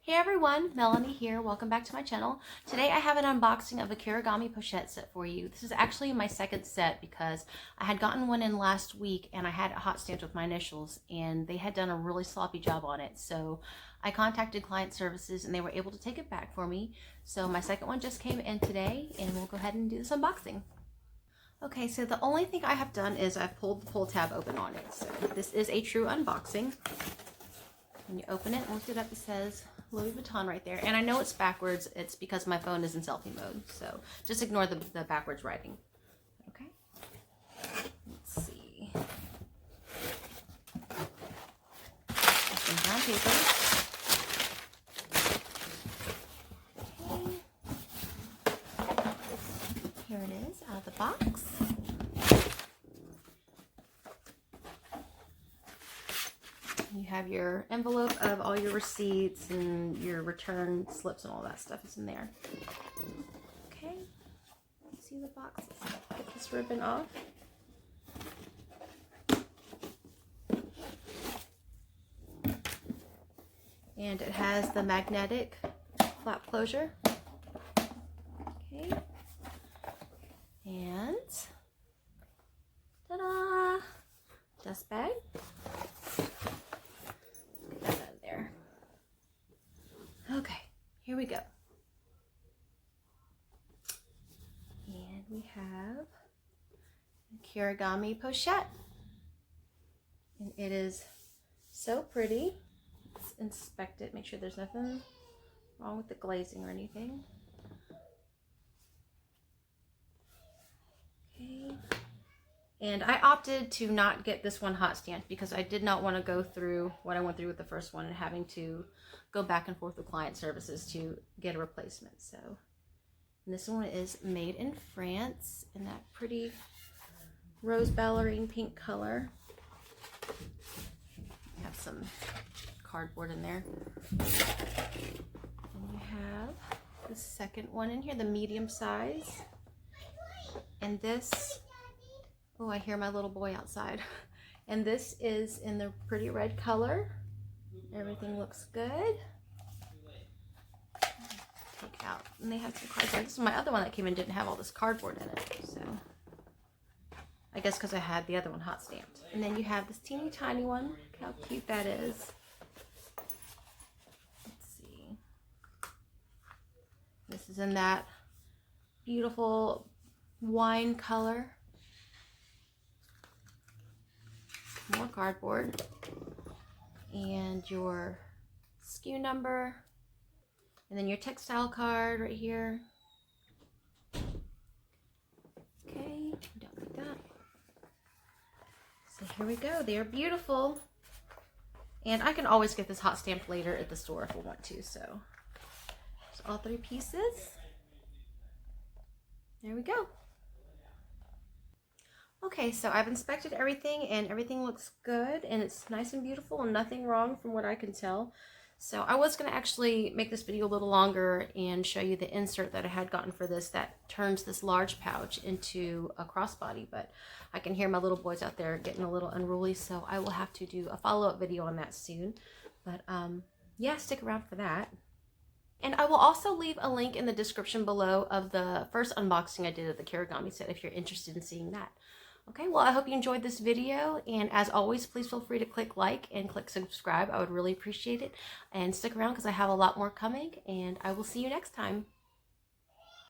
Hey everyone, Melanie here. Welcome back to my channel. Today I have an unboxing of a Kirigami Pochette set for you. This is actually my second set because I had gotten one in last week and I had it hot stamped with my initials and they had done a really sloppy job on it. So I contacted client services and they were able to take it back for me. So my second one just came in today and we'll go ahead and do this unboxing. Okay, so the only thing I have done is I've pulled the pull tab open on it. So this is a true unboxing. When you open it, lift it up, it says Louis Vuitton right there. And I know it's backwards. It's because my phone is in selfie mode. So just ignore the backwards writing. Okay. Let's see. Some brown paper. Okay. Here it is out of the box. You have your envelope of all your receipts and your return slips and all that stuff is in there. Okay, see the box? Let's get this ribbon off. And it has the magnetic flap closure. Okay, and ta-da! Dust bag. Okay, here we go. And we have a Kirigami Pochette. And it is so pretty. Let's inspect it, make sure there's nothing wrong with the glazing or anything. Okay. And I opted to not get this one hot stamped because I did not want to go through what I went through with the first one and having to go back and forth with client services to get a replacement. So, and this one is made in France in that pretty rose ballerine pink color. Have some cardboard in there. And you have the second one in here, the medium size. And this, oh, I hear my little boy outside. And this is in the pretty red color. Everything looks good. Take out, and they have some cardboard. This is my other one that came in, didn't have all this cardboard in it. So I guess because I had the other one hot stamped. And then you have this teeny tiny one. Look how cute that is. Let's see. This is in that beautiful wine color. More cardboard. And your SKU number. And then your textile card right here. Okay, don't like that. So here we go. They are beautiful. And I can always get this hot stamped later at the store if I want to. So there's all three pieces. There we go. Okay, so I've inspected everything and everything looks good and it's nice and beautiful and nothing wrong from what I can tell. So I was going to actually make this video a little longer and show you the insert that I had gotten for this that turns this large pouch into a crossbody, but I can hear my little boys out there getting a little unruly, so I will have to do a follow-up video on that soon. But yeah, stick around for that. And I will also leave a link in the description below of the first unboxing I did of the Kirigami set if you're interested in seeing that. Okay, well, I hope you enjoyed this video, and as always, please feel free to click like and click subscribe. I would really appreciate it, and stick around because I have a lot more coming, and I will see you next time.